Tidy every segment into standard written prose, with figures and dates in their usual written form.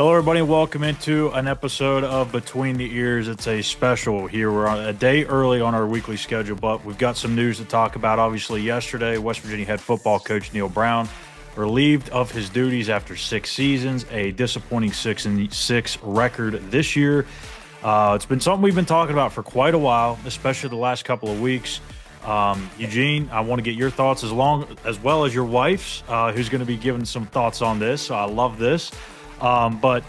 Hello, everybody, and welcome into an episode of Between the Ears. It's a special here. We're on a day early on our weekly schedule, but we've got some news to talk about. Obviously, yesterday, West Virginia head football coach Neal Brown relieved of his duties after 6 seasons, a disappointing 6-6 record this year. It's been something we've been talking about for quite a while, especially the last couple of weeks. Eugene, I want to get your thoughts as well as your wife's, who's going to be giving some thoughts on this. So I love this. But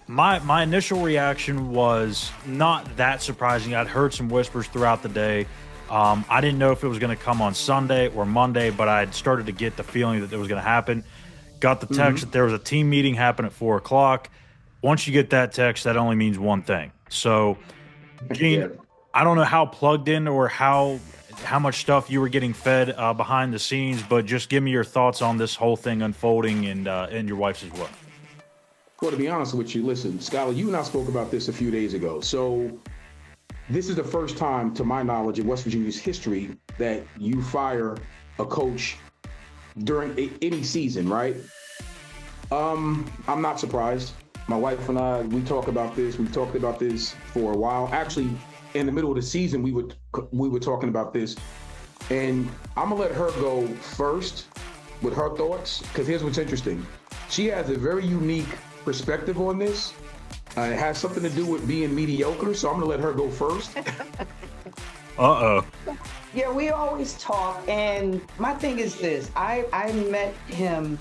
my initial reaction was not that surprising. I'd heard some whispers throughout the day. I didn't know if it was going to come on Sunday or Monday, but I had started to get the feeling that it was going to happen. Got the text that there was a team meeting happen at 4 o'clock. Once you get that text, that only means one thing. So, Gene, Yeah. I don't know how plugged in or how much stuff you were getting fed behind the scenes, but just give me your thoughts on this whole thing unfolding and your wife's as well. Well, to be honest with you, listen, Schuyler, you and I spoke about this a few days ago. So this is the first time, to my knowledge, in West Virginia's history that you fire a coach during any season, right? I'm not surprised. My wife and I, we talk about this. We've talked about this for a while. Actually, in the middle of the season, we were talking about this, and I'm gonna let her go first with her thoughts, because here's what's interesting. She has a very unique perspective on this. It has something to do with being mediocre, so I'm gonna let her go first. Uh-oh. Yeah, we always talk, and my thing is this. I met him,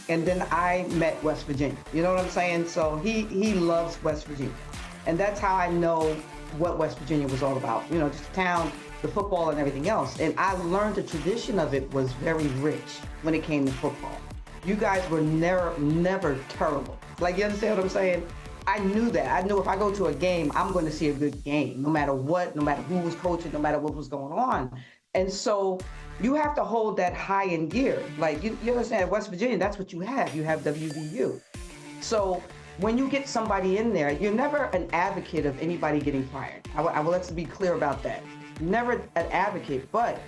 and then I met West Virginia. You know what I'm saying? So he loves West Virginia. And that's how I know what West Virginia was all about. You know, just the town, the football, and everything else. And I learned the tradition of it was very rich when it came to football. You guys were never terrible. Like, you understand what I'm saying? I knew that. I knew if I go to a game, I'm going to see a good game, no matter what, no matter who was coaching, no matter what was going on. And so you have to hold that high in gear. Like, you understand, at West Virginia, that's what you have. You have WVU. So when you get somebody in there, you're never an advocate of anybody getting fired. I will let's be clear about that. Never an advocate, but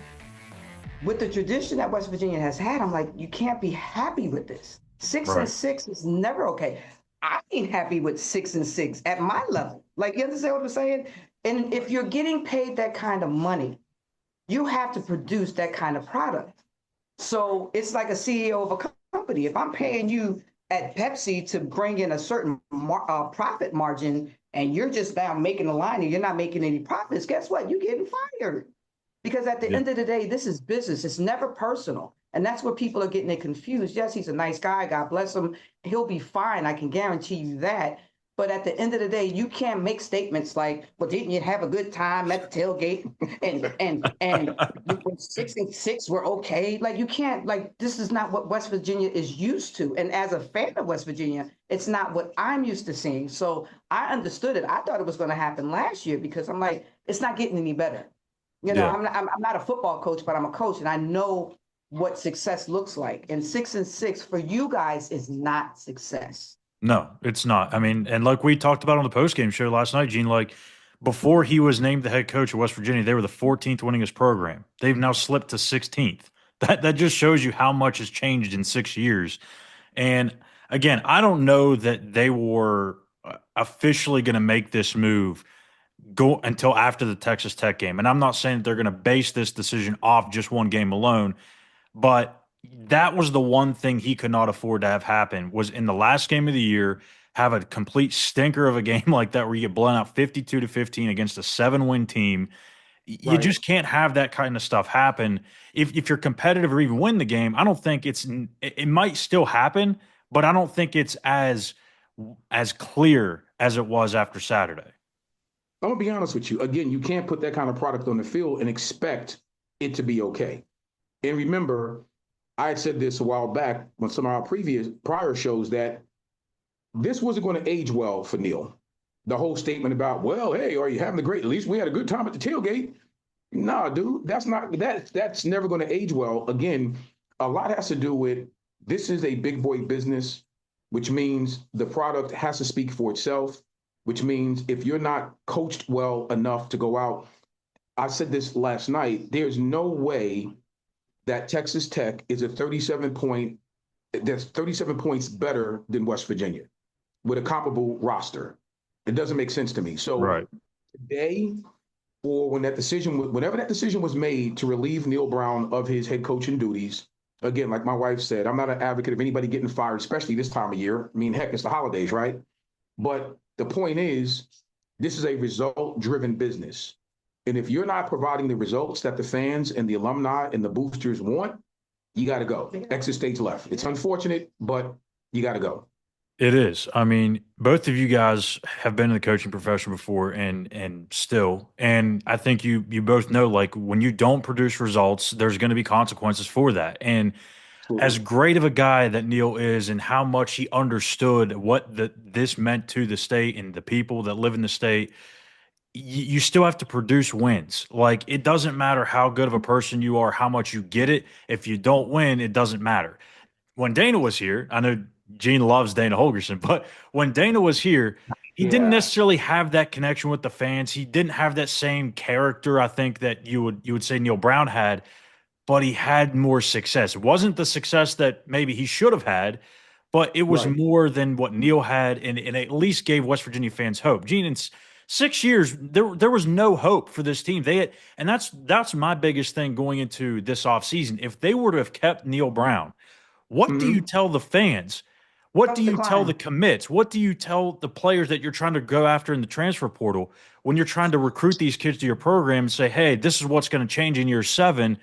with the tradition that West Virginia has had, I'm like, you can't be happy with this. 6-6 is never okay. I ain't happy with 6-6 at my level. Like, you understand what I'm saying? And if you're getting paid that kind of money, you have to produce that kind of product. So it's like a CEO of a company. If I'm paying you at Pepsi to bring in a certain profit margin, and you're just now making a line and you're not making any profits, guess what? You're getting fired. Because at the end of the day, this is business. It's never personal. And that's where people are getting it confused. Yes, he's a nice guy. God bless him. He'll be fine. I can guarantee you that. But at the end of the day, you can't make statements like, well, didn't you have a good time at the tailgate? And 6-6 were okay. Like, you can't, like, this is not what West Virginia is used to. And as a fan of West Virginia, it's not what I'm used to seeing. So I understood it. I thought it was going to happen last year because I'm like, it's not getting any better. You know, Yeah. I'm not a football coach, but I'm a coach, and I know what success looks like. And 6-6 for you guys is not success. No, it's not. I mean, and like we talked about on the postgame show last night, Gene, like before he was named the head coach of West Virginia, they were the 14th winningest program. They've now slipped to 16th. That just shows you how much has changed in 6 years. And again, I don't know that they were officially going to make this move go until after the Texas Tech game. And I'm not saying that they're going to base this decision off just one game alone, but that was the one thing he could not afford to have happen was in the last game of the year, have a complete stinker of a game like that where you get blown out 52-15 against a 7-win team. You Right. just can't have that kind of stuff happen. If you're competitive or even win the game, I don't think it might still happen, but I don't think it's as clear as it was after Saturday. I'm gonna be honest with you. Again, you can't put that kind of product on the field and expect it to be okay. And remember, I had said this a while back on some of our prior shows that this wasn't going to age well for Neal. The whole statement about, well, hey, are you having a great? At least we had a good time at the tailgate. Nah, dude, that's never going to age well. Again, a lot has to do with this is a big boy business, which means the product has to speak for itself, which means if you're not coached well enough to go out, I said this last night, there's no way that Texas Tech is a 37 points better than West Virginia. with a comparable roster. It doesn't make sense to me. So Right. today, or whenever that decision was made to relieve Neal Brown of his head coaching duties, again, like my wife said, I'm not an advocate of anybody getting fired, especially this time of year. I mean, heck, it's the holidays, right? But the point is, this is a result-driven business. And if you're not providing the results that the fans and the alumni and the boosters want, you got to go. Exit stage left. It's unfortunate, but you got to go. It is. I mean, both of you guys have been in the coaching profession before and still. And I think you both know, like, when you don't produce results, there's going to be consequences for that. And as great of a guy that Neal is and how much he understood what this meant to the state and the people that live in the state, you still have to produce wins. Like, it doesn't matter how good of a person you are, how much you get it. If you don't win, it doesn't matter. When Dana was here, I know Gene loves Dana Holgerson, but when Dana was here, he didn't necessarily have that connection with the fans. He didn't have that same character, I think, that you would say Neal Brown had, but he had more success. It wasn't the success that maybe he should have had, but it was more than what Neal had, and at least gave West Virginia fans hope. Gene, in 6 years, there was no hope for this team. They had, and that's my biggest thing going into this offseason. If they were to have kept Neal Brown, what do you tell the fans? What do you tell the commits? What do you tell the players that you're trying to go after in the transfer portal when you're trying to recruit these kids to your program and say, hey, this is what's going to change in year 7?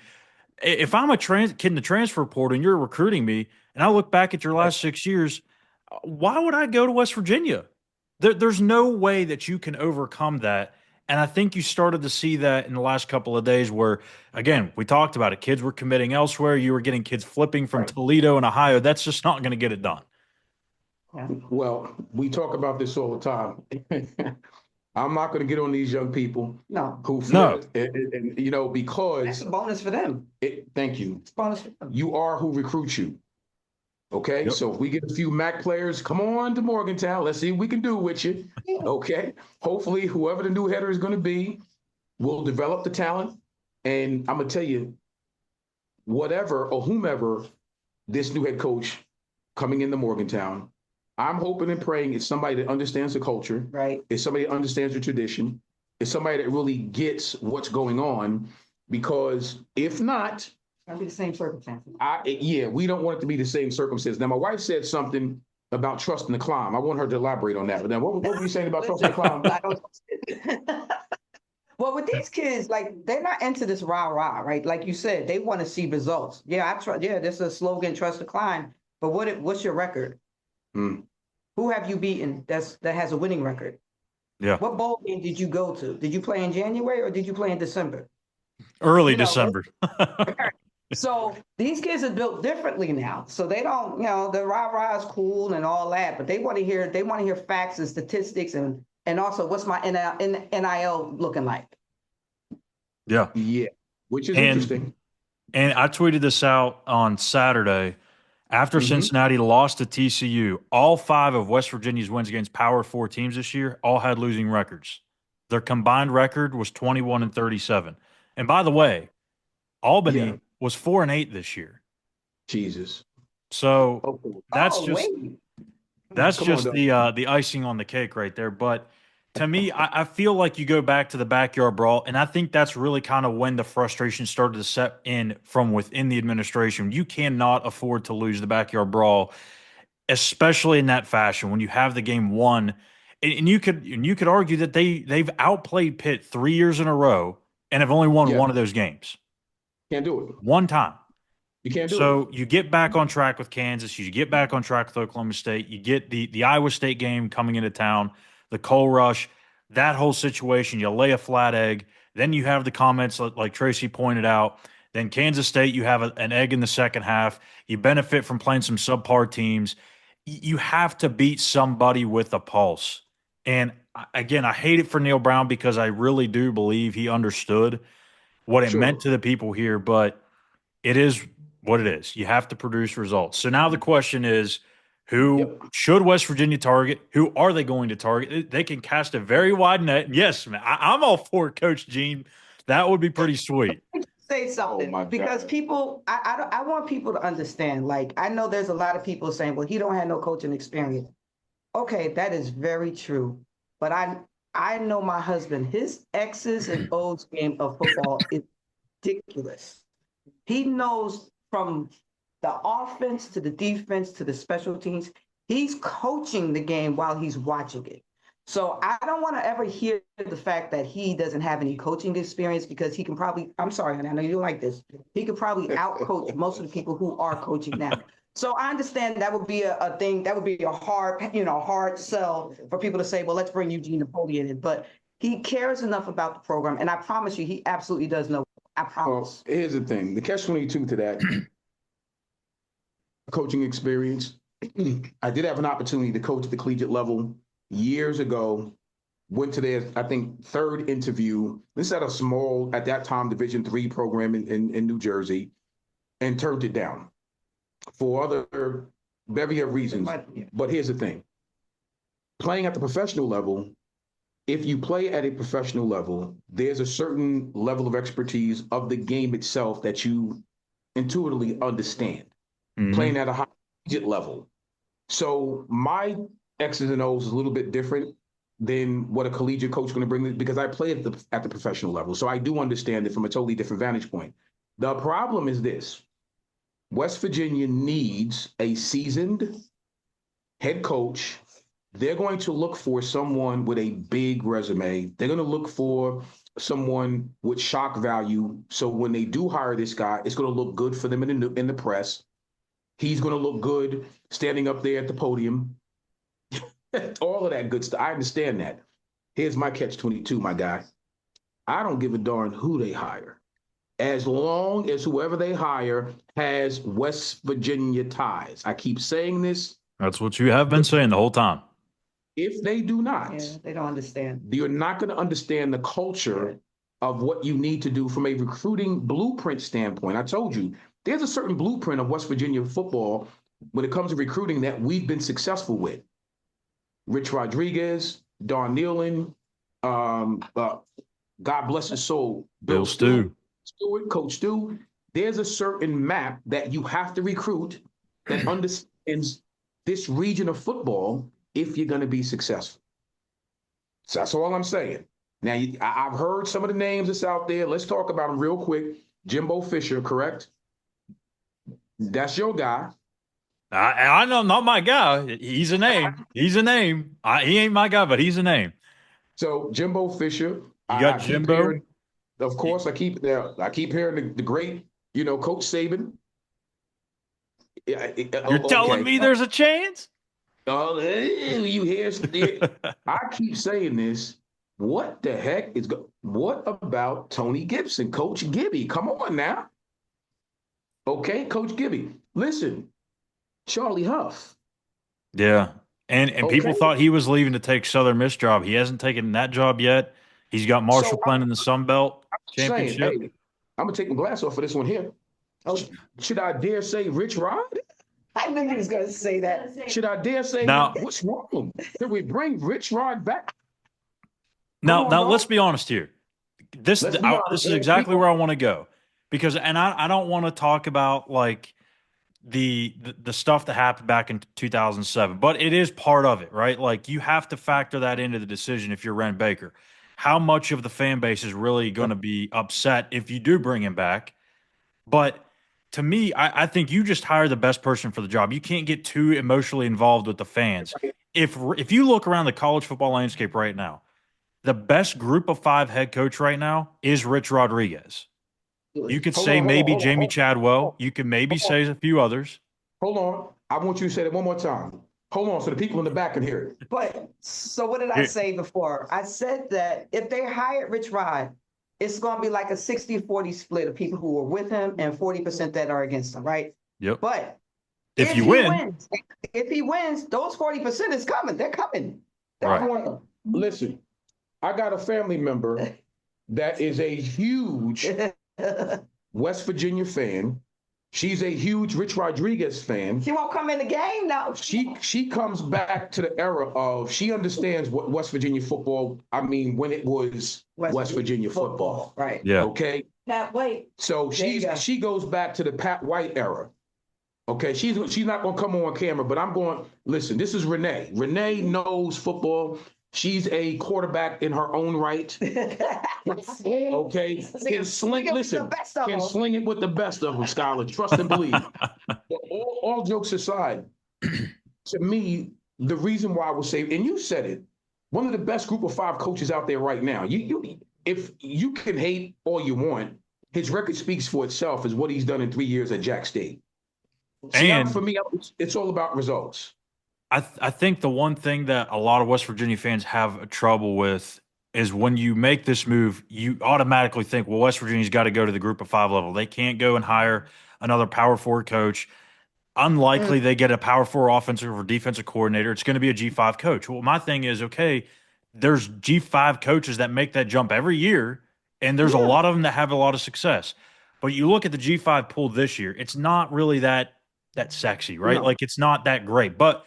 If I'm a kid in the transfer portal and you're recruiting me and I look back at your last 6 years, why would I go to West Virginia? There's no way that you can overcome that. And I think you started to see that in the last couple of days where, again, we talked about it. Kids were committing elsewhere. You were getting kids flipping from Toledo and Ohio. That's just not going to get it done. Well, we talk about this all the time. I'm not going to get on these young people who flip. And you know, because that's a bonus for them. Thank you. It's a bonus for them. You are who recruits you. Okay, so if we get a few MAC players, come on to Morgantown. Let's see what we can do with you. Okay, hopefully whoever the new header is going to be will develop the talent. And I'm going to tell you, whatever or whomever this new head coach coming into Morgantown, I'm hoping and praying it's somebody that understands the culture. Right. It's somebody that understands the tradition. It's somebody that really gets what's going on. Because if not, It'll be the same circumstances. We don't want it to be the same circumstances. Now, my wife said something about trusting the climb. I want her to elaborate on that. But then what were you saying about trusting the climb? Well, with these kids, like, they're not into this rah-rah, right? Like you said, they want to see results. Yeah, this is a slogan, trust the climb. But what's your record? Who have you beaten that has a winning record? Yeah. What bowl game did you go to? Did you play in January or did you play in December? Early December. So these kids are built differently now. So they don't, the rah-rah is cool and all that, but they want to hear facts and statistics and also what's my NIL looking like. Yeah. Yeah. Which is interesting. And I tweeted this out on Saturday. After Cincinnati lost to TCU, all 5 of West Virginia's wins against Power 4 teams this year all had losing records. Their combined record was 21-37. And by the way, Albany was 4-8 this year. Jesus. So that's just the icing on the cake right there. But to me, I feel like you go back to the backyard brawl, and I think that's really kind of when the frustration started to set in from within the administration. You cannot afford to lose the backyard brawl, especially in that fashion when you have the game won. And you could argue that they've outplayed Pitt 3 years in a row and have only won one of those games. Can't do it. One time. You can't do it. So you get back on track with Kansas. You get back on track with Oklahoma State. You get the Iowa State game coming into town, the coal rush, that whole situation. You lay a flat egg. Then you have the comments like Tracy pointed out. Then Kansas State, you have an egg in the second half. You benefit from playing some subpar teams. You have to beat somebody with a pulse. And again, I hate it for Neal Brown because I really do believe he understood what it meant to the people here, but it is what it is. You have to produce results. So now the question is, who should West Virginia target? Who are they going to target? They can cast a very wide net. Yes, man, I'm all for Coach Gene. That would be pretty sweet. Say something because people, I want people to understand. Like, I know there's a lot of people saying, well, he don't have no coaching experience. Okay, that is very true. But I know my husband, his X's and O's game of football is ridiculous. He knows from the offense to the defense to the special teams. He's coaching the game while he's watching it. So I don't want to ever hear the fact that he doesn't have any coaching experience because he can probably, I'm sorry, honey, I know you don't like this. He could probably outcoach most of the people who are coaching now. So I understand that would be a thing, that would be a hard sell for people to say, well, let's bring Eugene Napoleon in. But he cares enough about the program. And I promise you, he absolutely does know. I promise. Well, here's the thing. The catch-22 to that coaching experience, I did have an opportunity to coach at the collegiate level years ago. Went to their, I think, third interview. This at a small, at that time, Division III program in New Jersey, and turned it down for other various reasons. But here's the thing. Playing at the professional level, if you play at a professional level, there's a certain level of expertise of the game itself that you intuitively understand. Playing at a high collegiate level. So my X's and O's is a little bit different than what a collegiate coach is going to bring, because I play at the professional level. So I do understand it from a totally different vantage point. The problem is this. West Virginia needs a seasoned head coach. They're going to look for someone with a big resume. They're going to look for someone with shock value. So when they do hire this guy, it's going to look good for them in the press. He's going to look good standing up there at the podium. All of that good stuff. I understand that. Here's my catch-22, my guy. I don't give a darn who they hire, as long as whoever they hire has West Virginia ties. I keep saying this. That's what you have been saying the whole time. If they do not, they don't understand. You're not going to understand the culture of what you need to do from a recruiting blueprint standpoint. I told you, there's a certain blueprint of West Virginia football when it comes to recruiting that we've been successful with. Rich Rodriguez, Don Nealon, God bless his soul, Bill Stewart, Coach Stu. There's a certain map that you have to recruit that understands this region of football if you're going to be successful. So that's all I'm saying. Now, I've heard some of the names that's out there. Let's talk about them real quick. Jimbo Fisher, correct? That's your guy. I know, not my guy. He's a name. He's a name. He ain't my guy, but he's a name. So Jimbo Fisher. You got Jimbo. Of course, I keep hearing the great, Coach Saban. You're telling me there's a chance? Oh, you hear? I keep saying this. What the heck what about Tony Gibson, Coach Gibby? Come on now. Okay, Coach Gibby. Listen, Charlie Huff. Yeah. And people thought he was leaving to take Southern Miss job. He hasn't taken that job yet. He's got Marshall playing in the Sun Belt Championship. Saying, hey, I'm going to take my glass off for this one here. Oh, should I dare say Rich Rod? I knew he was going to say that. Should I dare say, now, what's wrong? Can we bring Rich Rod back? Now let's be honest here. This is exactly where I want to go. Because I don't want to talk about like the stuff that happened back in 2007, but it is part of it, right? Like you have to factor that into the decision if you're Ren Baker. How much of the fan base is really going to be upset if you do bring him back? But to me, I think you just hire the best person for the job. You can't get too emotionally involved with the fans. If you look around the college football landscape right now, the best group of 5 head coach right now is Rich Rodriguez. You could say maybe Jamie Chadwell. You can maybe say a few others. Hold on. I want you to say that one more time. Hold on so the people in the back can hear it. But so what did I say before? I said that if they hired Rich Rod, it's going to be like a 60-40 split of people who are with him and 40% that are against him, right? Yep. But if he wins, those 40% is coming. They're coming. Right. Listen, I got a family member that is a huge West Virginia fan. She's a huge Rich Rodriguez fan. She won't come in the game now. She comes back to the era of, she understands what West Virginia football, when it was West Virginia football. Right. Yeah. Okay. Pat White. So she goes back to the Pat White era. Okay, she's not going to come on camera, but I'm going. Listen, this is Renee. Renee knows football. She's a quarterback in her own right. Okay, can sling. Listen, can sling it with the best of them, Schuyler. Trust and believe. But all jokes aside, to me, the reason why I would say, and you said it, one of the best group of 5 coaches out there right now. If you can hate all you want, his record speaks for itself as what he's done in 3 years at Jack State. See, And for me, it's all about results. I think the one thing that a lot of West Virginia fans have trouble with is when you make this move, you automatically think, well, West Virginia's got to go to the group of 5 level. They can't go and hire another power 4 coach. Unlikely they get a power 4 offensive or defensive coordinator. It's going to be a G5 coach. Well, my thing is, okay, there's G5 coaches that make that jump every year, and there's a lot of them that have a lot of success. But you look at the G5 pool this year, it's not really that sexy, right? No. Like, it's not that great. But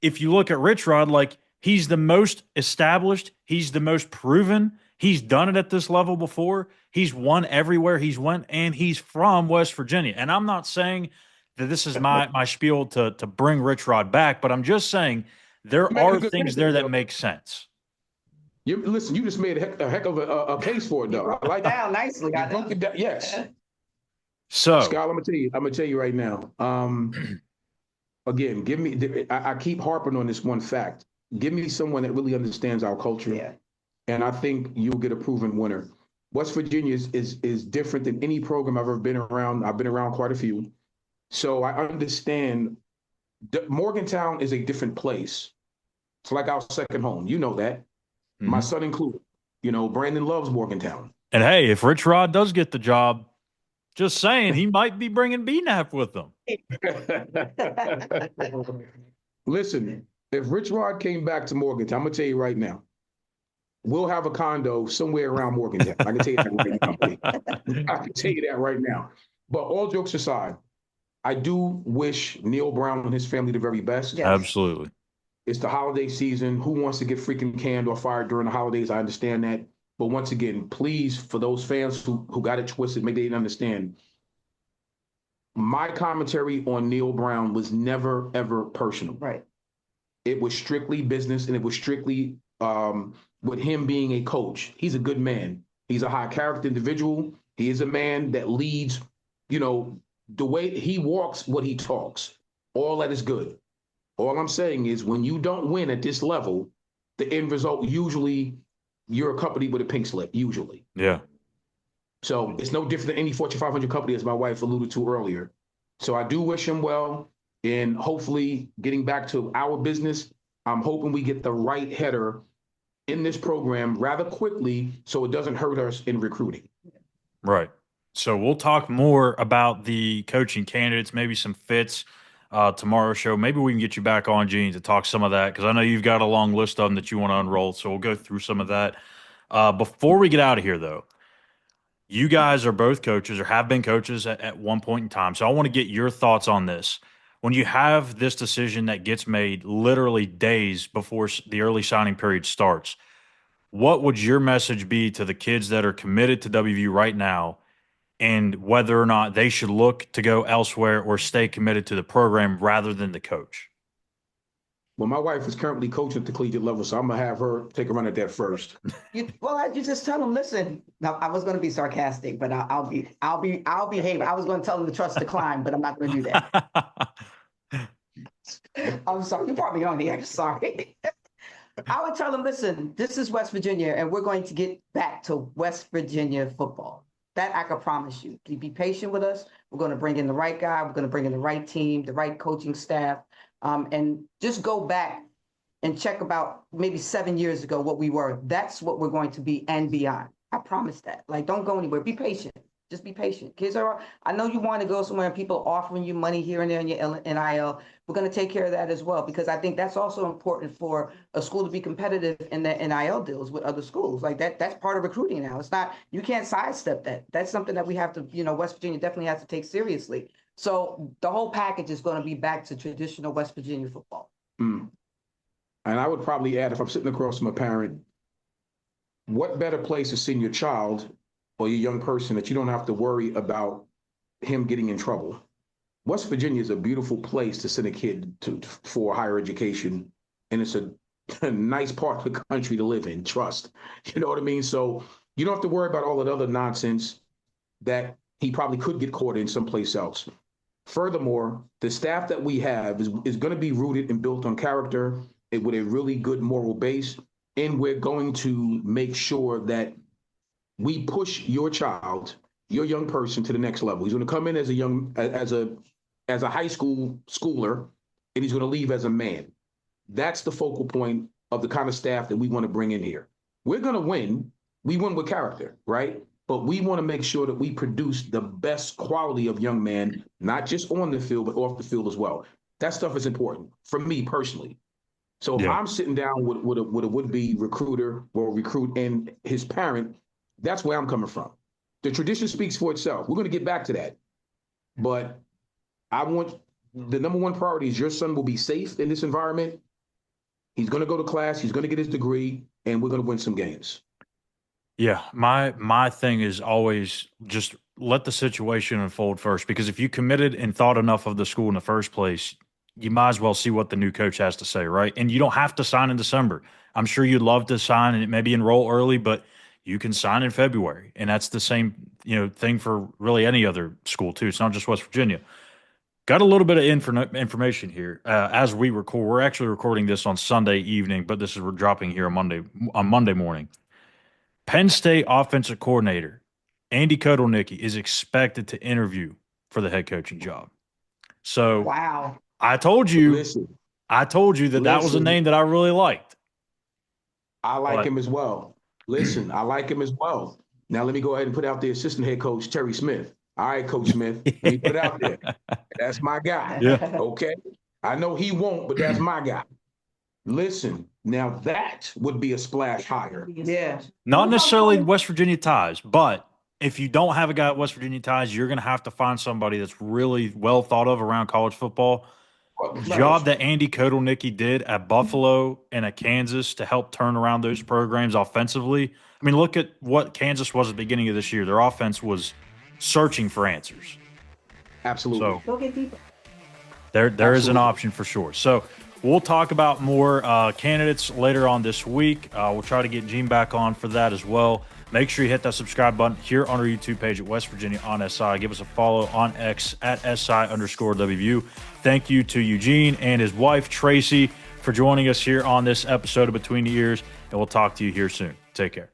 if you look at Rich Rod, like, he's the most established, he's the most proven, he's done it at this level before, he's won everywhere he's went, and he's from West Virginia. And I'm not saying that this is my spiel to bring Rich Rod back, but I'm just saying there are things there that make sense. Listen, you just made a heck of a case for it, though. I like it. Down nicely. Yes. So, Schuyler, I'm gonna tell you right now. Again, I keep harping on this one fact. Give me someone that really understands our culture, and I think you'll get a proven winner. West Virginia is different than any program I've ever been around. I've been around quite a few. So I understand Morgantown is a different place. It's like our second home. You know that. Mm-hmm. My son included. You know, Brandon loves Morgantown. And hey, if Rich Rod does get the job, just saying, he might be bringing BNAP with him. Listen, if Rich Rod came back to Morgantown, I'm going to tell you right now, we'll have a condo somewhere around Morgantown. I can tell you that right now. I can tell you that right now. But all jokes aside, I do wish Neal Brown and his family the very best. Yes. Absolutely. It's the holiday season. Who wants to get freaking canned or fired during the holidays? I understand that. But once again, please, for those fans who got it twisted, maybe they didn't understand. My commentary on Neal Brown was never, ever personal. Right. It was strictly business, and it was strictly with him being a coach. He's a good man. He's a high character individual. He is a man that leads, you know, the way he walks, what he talks. All that is good. All I'm saying is when you don't win at this level, the end result usually you're accompanied with a pink slip, usually. Yeah. So it's no different than any Fortune 500 company, as my wife alluded to earlier. So I do wish him well, and hopefully getting back to our business, I'm hoping we get the right header in this program rather quickly so it doesn't hurt us in recruiting. Right. So we'll talk more about the coaching candidates, maybe some fits tomorrow's show. Maybe we can get you back on, Gene, to talk some of that, because I know you've got a long list of them that you want to unroll. So we'll go through some of that. Before we get out of here, though, you guys are both coaches or have been coaches at one point in time. So I want to get your thoughts on this. When you have this decision that gets made literally days before the early signing period starts, what would your message be to the kids that are committed to WVU right now, and whether or not they should look to go elsewhere or stay committed to the program rather than the coach? Well, my wife is currently coaching at the collegiate level, so I'm gonna have her take a run at that first. You just tell them, listen. Now, I was going to be sarcastic, but I'll behave. I was going to tell them to trust the climb, but I'm not going to do that. I'm sorry. You brought me on here. Sorry. I would tell them, listen, this is West Virginia, and we're going to get back to West Virginia football. That I can promise you. Be patient with us. We're going to bring in the right guy. We're going to bring in the right team, the right coaching staff, and just go back and check about maybe 7 years ago what we were. That's what we're going to be and beyond. I promise that. Like, don't go anywhere. Be patient. Just be patient. Kids are, I know you want to go somewhere and people offering you money here and there in your NIL. We're going to take care of that as well, because I think that's also important for a school to be competitive in the NIL deals with other schools. Like that's part of recruiting now. It's not, you can't sidestep that. That's something that we have to, West Virginia definitely has to take seriously. So the whole package is going to be back to traditional West Virginia football. And I would probably add, if I'm sitting across from a parent, what better place to send your child or your young person that you don't have to worry about him getting in trouble? West Virginia is a beautiful place to send a kid for higher education, and it's a nice part of the country to live in. Trust, you know what I mean. So you don't have to worry about all that other nonsense that he probably could get caught in someplace else. Furthermore, the staff that we have is going to be rooted and built on character and with a really good moral base, and we're going to make sure that we push your child, your young person, to the next level. He's going to come in as a high school schooler, and he's going to leave as a man. That's the focal point of the kind of staff that we want to bring in here. We're going to win. We win with character, right? But we want to make sure that we produce the best quality of young man, not just on the field, but off the field as well. That stuff is important for me personally. So if I'm sitting down with a would-be recruiter or recruit and his parent, that's where I'm coming from. The tradition speaks for itself. We're going to get back to that. But I want the number one priority is your son will be safe in this environment. He's going to go to class. He's going to get his degree, and we're going to win some games. Yeah, my thing is always just let the situation unfold first, because if you committed and thought enough of the school in the first place, you might as well see what the new coach has to say, right? And you don't have to sign in December. I'm sure you'd love to sign and maybe enroll early, but you can sign in February, and that's the same thing for really any other school too. It's not just West Virginia. Got a little bit of information here as we record. We're actually recording this on Sunday evening, but we're dropping here on Monday morning. Penn State offensive coordinator Andy Kotelnicki is expected to interview for the head coaching job. So wow, I told you that was a name that I really liked. I like him as well. Listen, I like him as well. Now let me go ahead and put out the assistant head coach, Terry Smith. All right, Coach Smith, let me put it out there. That's my guy. Yeah. Okay. I know he won't, but that's my guy. Listen, now that would be a splash hire. Yeah. Not necessarily West Virginia ties, but if you don't have a guy at West Virginia ties, you're going to have to find somebody that's really well thought of around college football. The job that Andy Kotelnicki did at Buffalo and at Kansas to help turn around those programs offensively. I mean, look at what Kansas was at the beginning of this year. Their offense was searching for answers. Absolutely. So there is an option for sure. So we'll talk about more candidates later on this week. We'll try to get Gene back on for that as well. Make sure you hit that subscribe button here on our YouTube page at West Virginia on SI. Give us a follow on X at SI_WVU. Thank you to Eugene and his wife, Tracy, for joining us here on this episode of Between the Ears, and we'll talk to you here soon. Take care.